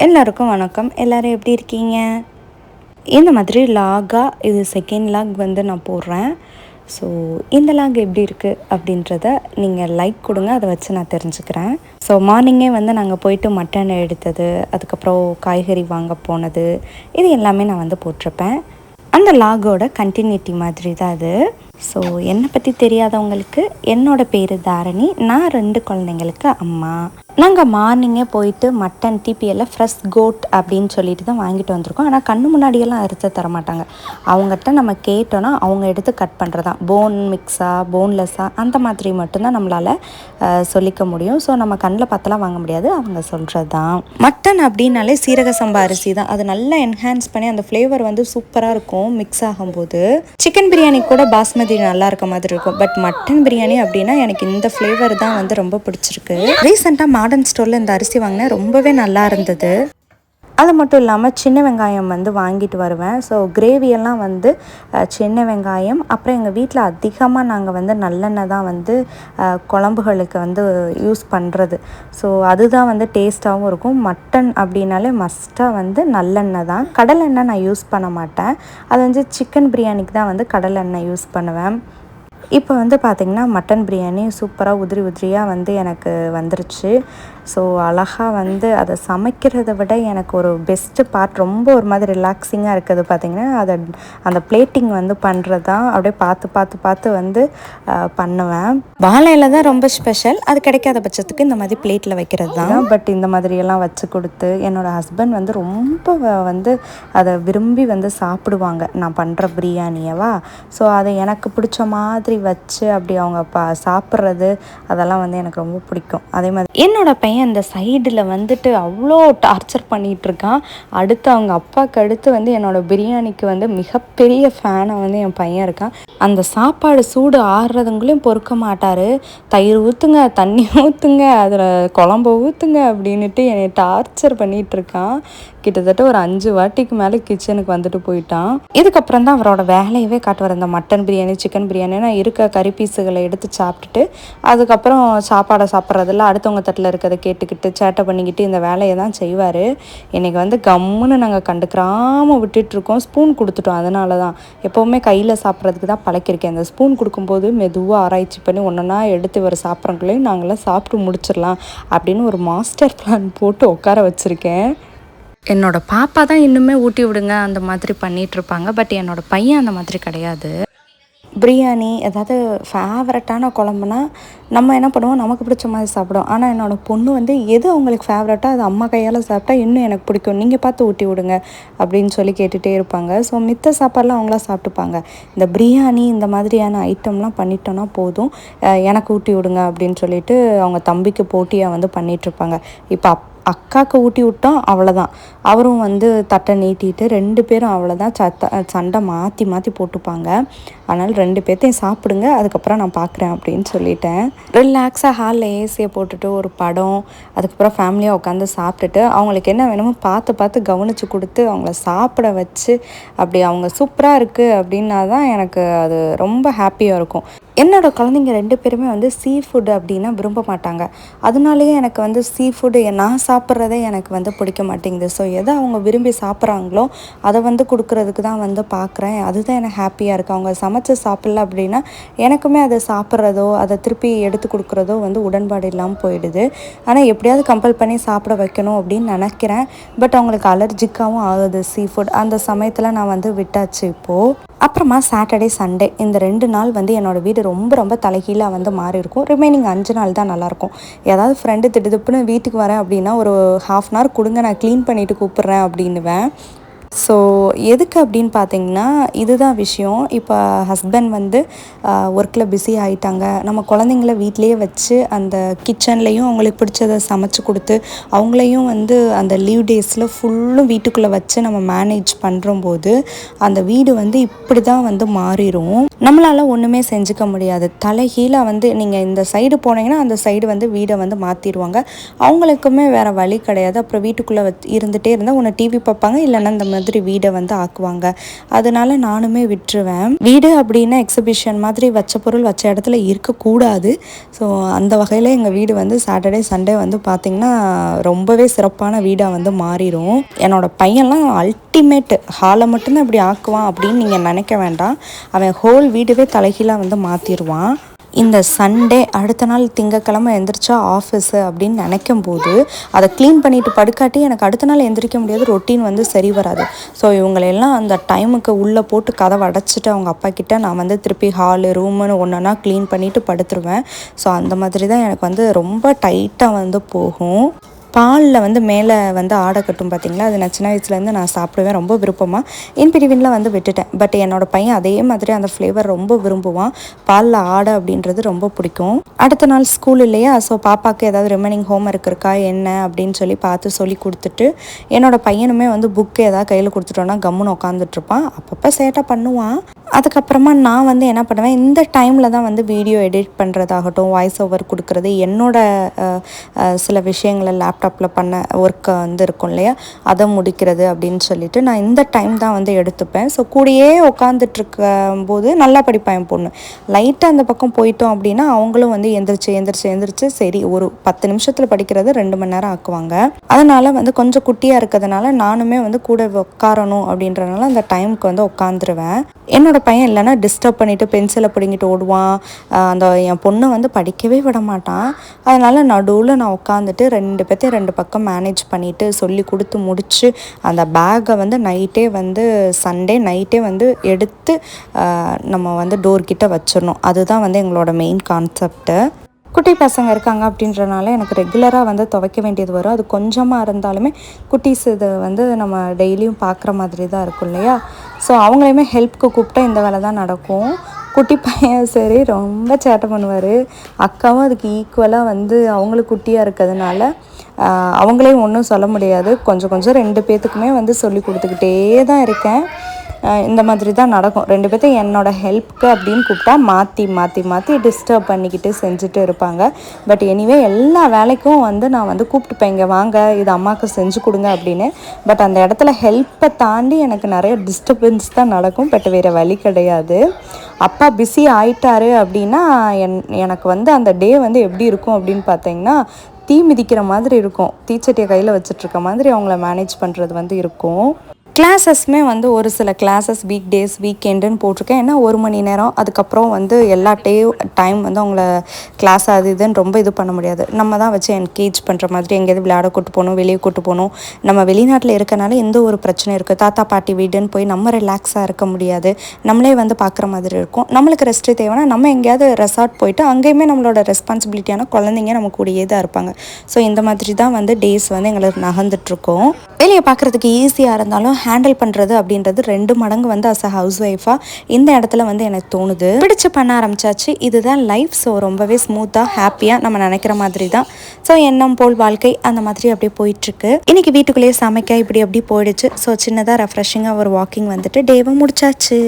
எல்லாருக்கும் வணக்கம். எல்லோரும் எப்படி இருக்கீங்க? இந்த மாதிரி லாகாக இது செகண்ட் லாக் வந்து நான் போடுறேன். ஸோ இந்த லாக் எப்படி இருக்குது அப்படின்றத நீங்கள் லைக் கொடுங்க, அதை வச்சு நான் தெரிஞ்சுக்கிறேன். ஸோ மார்னிங்கே வந்து நாங்கள் போயிட்டு மட்டன் எடுத்தது, அதுக்கப்புறம் காய்கறி வாங்க போனது, இது எல்லாமே நான் வந்து போட்டிருப்பேன். அந்த லாகோட கண்டினியூட்டி மாதிரி தான் அது. ஸோ என்னை பற்றி தெரியாதவங்களுக்கு, என்னோடய பேர் தாரணி. நான் 2 குழந்தைங்களுக்கு அம்மா. நாங்கள் மார்னிங்கே போயிட்டு மட்டன் டிபிஎல்ல ஃப்ரெஷ் கோட் அப்படின்னு சொல்லிட்டு தான் வாங்கிட்டு வந்திருக்கோம். ஆனால் கண்ணு முன்னாடியெல்லாம் அறுத்து தரமாட்டாங்க. அவங்ககிட்ட நம்ம கேட்டோன்னா அவங்க எடுத்து கட் பண்ணுறதான். போன் மிக்ஸாக போன்லெஸ்ஸாக அந்த மாதிரி மட்டும்தான் நம்மளால் சொல்லிக்க முடியும். ஸோ நம்ம கண்ணில் பார்த்தலாம் வாங்க முடியாது, அவங்க சொல்கிறது தான். மட்டன் அப்படின்னாலே சீரக சம்பா அரிசி தான். அது நல்லா என்ஹான்ஸ் பண்ணி அந்த ஃப்ளேவர் வந்து சூப்பராக இருக்கும் மிக்ஸ் ஆகும்போது. சிக்கன் பிரியாணி கூட பாஸ்மதி நல்லா இருக்க மாதிரி இருக்கும். பட் மட்டன் பிரியாணி அப்படின்னா எனக்கு இந்த ஃப்ளேவர் தான் வந்து ரொம்ப பிடிச்சிருக்கு. ரீசெண்டாக மாடர்ன் ஸ்டோரில் இந்த அரிசி வாங்கினேன், ரொம்பவே நல்லா இருந்தது. அது மட்டும் இல்லாமல் சின்ன வெங்காயம் வந்து வாங்கிட்டு வருவேன். ஸோ கிரேவியெல்லாம் வந்து சின்ன வெங்காயம், அப்புறம் எங்கள் வீட்டில் அதிகமாக நாங்கள் வந்து நல்லெண்ணெய் தான் வந்து குழம்புகளுக்கு வந்து யூஸ் பண்ணுறது. ஸோ அதுதான் வந்து டேஸ்ட்டாகவும் இருக்கும். மட்டன் அப்படின்னாலே மஸ்ட்டாக வந்து நல்லெண்ணெய் தான். கடலெண்ணெய் நான் யூஸ் பண்ண மாட்டேன். அது வந்து சிக்கன் பிரியாணிக்கு தான் வந்து கடலெண்ணெய் யூஸ் பண்ணுவேன். இப்போ வந்து பார்த்திங்கன்னா மட்டன் பிரியாணி சூப்பராக உதிரி உதிரியாக வந்து எனக்கு வந்துருச்சு. ஸோ அழகாக வந்து அதை சமைக்கிறத விட எனக்கு ஒரு பெஸ்ட்டு பார்ட், ரொம்ப ஒரு மாதிரி ரிலாக்ஸிங்காக இருக்குது பார்த்திங்கன்னா அந்த பிளேட்டிங் வந்து பண்ணுறது தான். அப்படியே பார்த்து வந்து பண்ணுவேன். வாழையில தான் ரொம்ப ஸ்பெஷல். அது கிடைக்காத பட்சத்துக்கு இந்த மாதிரி பிளேட்டில் வைக்கிறது தான். பட் இந்த மாதிரியெல்லாம் வச்சு கொடுத்து என்னோடய ஹஸ்பண்ட் வந்து ரொம்ப வந்து அதை விரும்பி வந்து சாப்பிடுவாங்க நான் பண்ணுற பிரியாணியவா. ஸோ அதை எனக்கு பிடிச்ச மாதிரி வச்சு அப்படி அவங்க சாப்பிட்றது அதெல்லாம் வந்து எனக்கு ரொம்ப பிடிக்கும். அதே மாதிரி என்னோட பையன் அந்த சைடில் வந்துட்டு அவ்வளோ டார்ச்சர் பண்ணிகிட்ருக்கான். அடுத்து அவங்க அப்பாவுக்கு அடுத்து வந்து என்னோடய பிரியாணிக்கு வந்து மிகப்பெரிய ஃபேனாக வந்து என் பையன் இருக்கான். அந்த சாப்பாடு சூடு ஆறுறதுங்களையும் பொறுக்க மாட்டார். தயிர் ஊற்றுங்க, தண்ணி ஊற்றுங்க, அதில் குழம்பு ஊற்றுங்க அப்படின்ட்டு என்னை டார்ச்சர் பண்ணிகிட்ருக்கான். கிட்டத்தட்ட ஒரு 5 வாட்டிக்கு மேலே கிச்சனுக்கு வந்துட்டு போயிட்டான். இதுக்கப்புறம் தான் அவரோட வேலையவே காட்டுவார். இந்த மட்டன் பிரியாணி சிக்கன் பிரியாணினா இருக்க கறி பீஸுகளை எடுத்து சாப்பிட்டுட்டு அதுக்கப்புறம் சாப்பாடை சாப்பிட்றதில்ல, அடுத்தவங்க தட்டில் இருக்கிறத கேட்டுக்கிட்டு சேட்டை பண்ணிக்கிட்டு இந்த வேலையை தான் செய்வார். இன்றைக்கி வந்து கம்முன்னு நாங்கள் கண்டுக்கிறாமல் விட்டுட்ருக்கோம். ஸ்பூன் கொடுத்துட்டோம். அதனால தான் எப்போவுமே கையில் சாப்பிட்றதுக்கு தான் பழக்கிருக்கேன். அந்த ஸ்பூன் கொடுக்கும்போது மெதுவாக ஆராய்ச்சி பண்ணி ஒன்றா எடுத்து இவர் சாப்பிட்றக்குள்ளேயும் நாங்களாம் சாப்பிட்டு முடிச்சிடலாம் அப்படின்னு ஒரு மாஸ்டர் பிளான் போட்டு உட்கார வச்சுருக்கேன். என்னோடய பாப்பா தான் இன்னுமே ஊட்டி விடுங்க அந்த மாதிரி பண்ணிகிட்ருப்பாங்க. பட் என்னோடய பையன் அந்த மாதிரி கிடையாது. பிரியாணி ஏதாவது ஃபேவரட்டான குழம்புனா நம்ம என்ன பண்ணுவோம், நமக்கு பிடிச்ச மாதிரி சாப்பிடுவோம். ஆனால் என்னோடய பொண்ணு வந்து எது அவங்களுக்கு ஃபேவரட்டாக அது அம்மா கையால் சாப்பிட்டா இன்னும் எனக்கு பிடிக்கும், நீங்கள் பார்த்து ஊட்டி விடுங்க அப்படின்னு சொல்லி கேட்டுகிட்டே இருப்பாங்க. ஸோ மித்த சாப்பாடெலாம் அவங்களாம் சாப்பிட்டுப்பாங்க. இந்த பிரியாணி இந்த மாதிரியான ஐட்டம்லாம் பண்ணிட்டோன்னா போதும், எனக்கு ஊட்டி விடுங்க அப்படின்னு சொல்லிட்டு அவங்க தம்பிக்கு போட்டியாக வந்து பண்ணிகிட்ருப்பாங்க. இப்போ அக்காவுக்கு ஊட்டி விட்டோம், அவ்வளோதான். அவரும் வந்து தட்டை நீட்டிட்டு 2 பேரும் அவ்வளோதான் சண்டை மாற்றி போட்டுப்பாங்க. அதனால் 2 பேர்த்தையும் சாப்பிடுங்க, அதுக்கப்புறம் நான் பார்க்குறேன் அப்படின்னு சொல்லிட்டேன். ரிலாக்ஸாக ஹாலில் ஏசியை போட்டுட்டு ஒரு படம், அதுக்கப்புறம் ஃபேமிலியாக உட்காந்து சாப்பிட்டுட்டு அவங்களுக்கு என்ன வேணுமோ பார்த்து கவனித்து கொடுத்து அவங்கள சாப்பிட வச்சு அப்படி அவங்க சூப்பராக இருக்குது அப்படின்னா தான் எனக்கு அது ரொம்ப ஹாப்பியாக இருக்கும். என்னோடய குழந்தைங்க 2 பேருமே வந்து சீ ஃபுட் அப்படின்னா விரும்ப மாட்டாங்க. அதனாலேயே எனக்கு வந்து சீ ஃபுட்டு நான் சாப்பிட்றதே எனக்கு வந்து பிடிக்க மாட்டேங்குது. ஸோ எதை அவங்க விரும்பி சாப்பிட்றாங்களோ அதை வந்து கொடுக்குறதுக்கு தான் வந்து பார்க்குறேன். அதுதான் எனக்கு ஹாப்பியாக இருக்குது. அவங்க சமைச்சு சாப்பிட்ல அப்படின்னா எனக்குமே அதை சாப்பிட்றதோ அதை திருப்பி எடுத்து கொடுக்குறதோ வந்து உடன்பாடு இல்லாமல் போயிடுது. ஆனால் எப்படியாவது கம்பல் பண்ணி சாப்பிட வைக்கணும் அப்படின்னு நினைக்கிறேன். பட் அவங்களுக்கு அலர்ஜிக்காகவும் ஆகுது சீ ஃபுட். அந்த சமயத்தில் நான் வந்து விட்டாச்சு இப்போது. அப்புறமா சாட்டர்டே சண்டே இந்த 2 நாள் வந்து என்னோடய வீடு ரொம்ப தலைகீழாக வந்து மாறி இருக்கும். ரிமைனிங் 5 நாள் தான் நல்லாயிருக்கும். ஏதாவது ஃப்ரெண்டு திடுப்புன்னு வீட்டுக்கு வரேன் அப்படின்னா ஒரு 1/2 அன் ஹவர் கொடுங்க, நான் க்ளீன் பண்ணிவிட்டு கூப்பிட்றேன் அப்படின்னுவேன். ஸோ எதுக்கு அப்படின்னு பார்த்தீங்கன்னா இதுதான் விஷயம். இப்போ ஹஸ்பண்ட் வந்து ஒர்க்கில் பிஸி ஆகிட்டாங்க. நம்ம குழந்தைங்கள வீட்டிலையே வச்சு அந்த கிச்சன்லேயும் அவங்களுக்கு பிடிச்சதை சமைச்சு கொடுத்து அவங்களையும் வந்து அந்த லீவ் டேஸில் ஃபுல்லும் வீட்டுக்குள்ளே வச்சு நம்ம மேனேஜ் பண்ணும்போது அந்த வீடு வந்து இப்படி தான் வந்து மாறிடும். நம்மளால் ஒன்றுமே செஞ்சுக்க முடியாது. தலைகீழாக வந்து நீங்கள் இந்த சைடு போனீங்கன்னா அந்த சைடு வந்து வீடை வந்து மாற்றிடுவாங்க. அவங்களுக்குமே வேறு வழி கிடையாது. அப்புறம் வீட்டுக்குள்ளே இருந்துகிட்டே இருந்தால் ஒன்று டிவி பார்ப்பாங்க, இல்லைன்னா இந்த மாதிரி வீடை வந்து ஆக்குவாங்க. அதனால நானுமே விட்டுருவேன். வீடு அப்படின்னா எக்ஸிபிஷன் மாதிரி வச்ச பொருள் வச்ச இடத்துல இருக்கக்கூடாது. ஸோ அந்த வகையில் எங்கள் வீடு வந்து சாட்டர்டே சண்டே வந்து பார்த்திங்கன்னா ரொம்பவே சிறப்பான வீடாக வந்து மாறிடும். என்னோடய பையன்லாம் அல்டிமேட் ஹாலை மட்டும்தான் இப்படி ஆக்குவான் அப்படின்னு நீங்கள் நினைக்க வேண்டாம். அவன் ஹோல் வீடுவே தலைகீழாக வந்து மாற்றிடுவான். இந்த சண்டே அடுத்த நாள் திங்கக்கிழமை எந்திரிச்சா ஆஃபீஸு அப்படின்னு நினைக்கும் போது அதை க்ளீன் பண்ணிவிட்டு படுக்காட்டி எனக்கு அடுத்த நாள் எந்திரிக்க முடியாது. ரொட்டீன் வந்து சரி வராது. ஸோ இவங்களெல்லாம் அந்த டைமுக்கு உள்ளே போட்டு கதவை அடைச்சிட்டு அவங்க அப்பா கிட்ட நான் வந்து திருப்பி ஹாலு ரூமுன்னு ஒன்றா க்ளீன் பண்ணிவிட்டு படுத்துருவேன். ஸோ அந்த மாதிரி தான் எனக்கு வந்து ரொம்ப டைட்டாக வந்து போகும். பாலில் வந்து மேலே வந்து ஆடை கட்டும் பார்த்திங்களா, அது நான் சின்ன வயசுலேருந்து நான் சாப்பிடுவேன் ரொம்ப விருப்பமாக. இன்பிடிவின்ல வந்து விட்டுட்டேன். பட் என்னோடய பையன் அதே மாதிரி அந்த ஃப்ளேவர் ரொம்ப விரும்புவான். பாலில் ஆடை அப்படின்றது ரொம்ப பிடிக்கும். அடுத்த நாள் ஸ்கூல் இல்லையா, ஸோ பாப்பாவுக்கு ஏதாவது ரிமைனிங் ஹோம் ஒர்க் இருக்கா என்ன அப்படின்னு சொல்லி கொடுத்துட்டு என்னோடய பையனுமே வந்து புக்கு ஏதாவது கையில் கொடுத்துட்டோன்னா கம்முன்னு உட்காந்துட்ருப்பான். அப்பப்போ சேட்டை பண்ணுவான். அதுக்கப்புறமா நான் வந்து என்ன பண்ணுவேன், இந்த டைமில் தான் வந்து வீடியோ எடிட் பண்ணுறதாகட்டும், வாய்ஸ் ஓவர் கொடுக்குறது, சில விஷயங்களை லேப்டாப்பில் பண்ண ஒர்க்கை வந்து இருக்கும் இல்லையா, அதை முடிக்கிறது அப்படின்னு சொல்லிட்டு நான் இந்த டைம் தான் வந்து எடுத்துப்பேன். ஸோ கூடயே உட்காந்துட்ருக்கும் போது நல்லா படிப்பேன் என் பொண்ணு. லைட்டாக அந்த பக்கம் போயிட்டோம் அப்படின்னா அவங்களும் வந்து எந்திரிச்சு சரி ஒரு 10 நிமிஷத்தில் படிக்கிறது 2 மணி நேரம் ஆக்குவாங்க. அதனால் வந்து கொஞ்சம் குட்டியாக இருக்கிறதுனால நானுமே வந்து கூட உட்காரணும் அப்படின்றனால அந்த டைமுக்கு வந்து உட்காந்துருவேன். என்னோடய பையன் இல்லைன்னா டிஸ்டர்ப் பண்ணிவிட்டு பென்சிலை பிடிங்கிட்டு ஓடுவான். என் பொண்ணு வந்து படிக்கவே விட மாட்டான். அதனால் நடுவில் நான் உட்காந்துட்டு 2 பேர்த்தையும் 2 பக்கம் மேனேஜ் பண்ணிவிட்டு சொல்லி கொடுத்து முடித்து அந்த பேக்கை வந்து சண்டே நைட்டே வந்து எடுத்து நம்ம வந்து டோர்கிட்ட வச்சிடணும். அதுதான் வந்து எங்களோட மெயின் கான்செப்ட்டு. குட்டி பசங்க இருக்காங்க அப்படின்றனால எனக்கு ரெகுலராக வந்து துவைக்க வேண்டியது வரும். அது கொஞ்சமாக இருந்தாலுமே குட்டீஸ் இது வந்து நம்ம டெய்லியும் பார்க்குற மாதிரி தான் இருக்கும் இல்லையா. ஸோ அவங்களையுமே ஹெல்ப்க்கு கூப்பிட்டா இந்த வேலை தான் நடக்கும். குட்டி பையன் சரி ரொம்ப சேட்டை பண்ணுவார். அக்காவும் அதுக்கு ஈக்குவலாக வந்து அவங்களுக்கு குட்டியாக இருக்கிறதுனால அவங்களையும் ஒன்றும் சொல்ல முடியாது. கொஞ்சம் 2 பேர்த்துக்குமே வந்து சொல்லி கொடுத்துக்கிட்டே தான் இருக்கேன். இந்த மாதிரி தான் நடக்கும். 2 பேர்த்தையும் என்னோடய ஹெல்ப்க்கு அப்படின்னு கூப்பிட்டா மாற்றி டிஸ்டர்ப் பண்ணிக்கிட்டு செஞ்சுட்டு இருப்பாங்க. பட் எனிவே எல்லா வேலைக்கும் வந்து நான் வந்து கூப்பிட்டுப்பேன், இங்கே வாங்க இது அம்மாவுக்கு செஞ்சு கொடுங்க அப்படின்னு. பட் அந்த இடத்துல ஹெல்ப்பை தாண்டி எனக்கு நிறைய டிஸ்டர்பன்ஸ் தான் நடக்கும். பட் வேறு வழி கிடையாது. அப்பா பிஸி ஆயிட்டாரு அப்படின்னா எனக்கு வந்து அந்த டே வந்து எப்படி இருக்கும் அப்படின்னு பார்த்தீங்கன்னா, தீ மிதிக்கிற மாதிரி இருக்கும். தீச்சட்டியை கையில் வச்சுட்ருக்க மாதிரி அவங்கள மேனேஜ் பண்ணுறது வந்து இருக்கும். கிளாஸஸ்மே வந்து ஒரு சில கிளாஸஸ் வீக் டேஸ் வீக்கெண்டுன்னு போட்டிருக்கேன். ஏன்னா 1 மணி நேரம், அதுக்கப்புறம் வந்து எல்லா டைம் வந்து அவங்கள கிளாஸ் அது இதுன்னு ரொம்ப இது பண்ண முடியாது. நம்ம தான் வச்சு என்கேஜ் பண்ணுற மாதிரி எங்கேயாவது விளையாட கூட்டு போகணும், வெளியே கூட்டு போகணும். நம்ம வெளிநாட்டில் இருக்கனால எந்த ஒரு பிரச்சனையும் இருக்குது. தாத்தா பாட்டி வீடுன்னு போய் நம்ம ரிலாக்ஸாக இருக்க முடியாது. நம்மளே வந்து பார்க்குற மாதிரி இருக்கும். நம்மளுக்கு ரெஸ்ட்டு தேவைன்னா நம்ம எங்கேயாவது ரெசார்ட் போயிட்டு அங்கேயுமே நம்மளோட ரெஸ்பான்சிபிலிட்டியான குழந்தைங்க நம்ம கூடயே தான் இருப்பாங்க. ஸோ இந்த மாதிரி தான் வந்து டேஸ் வந்து எங்களுக்கு நகர்ந்துட்டுருக்கோம். வெளியே பார்க்குறதுக்கு ஈஸியாக இருந்தாலும் ஹேண்டில் பண்ணுறது அப்படின்றது 2 மடங்கு வந்து அஸ் அ ஹவுஸ் ஒய்ஃபாக இந்த இடத்துல வந்து எனக்கு தோணுது. பிடிச்சு பண்ண ஆரம்பிச்சாச்சு. இதுதான் லைஃப். ஸோ ரொம்பவே ஸ்மூத்தாக ஹாப்பியாக நம்ம நினைக்கிற மாதிரி தான். ஸோ எண்ணம் போல் வாழ்க்கை அந்த மாதிரி அப்படியே போயிட்டுருக்கு. இன்றைக்கி வீட்டுக்குள்ளேயே சமைக்க இப்படி போயிடுச்சு. ஸோ சின்னதாக ரெஃப்ரெஷிங்காக ஒரு வாக்கிங் வந்துட்டு டேவை முடிச்சாச்சு.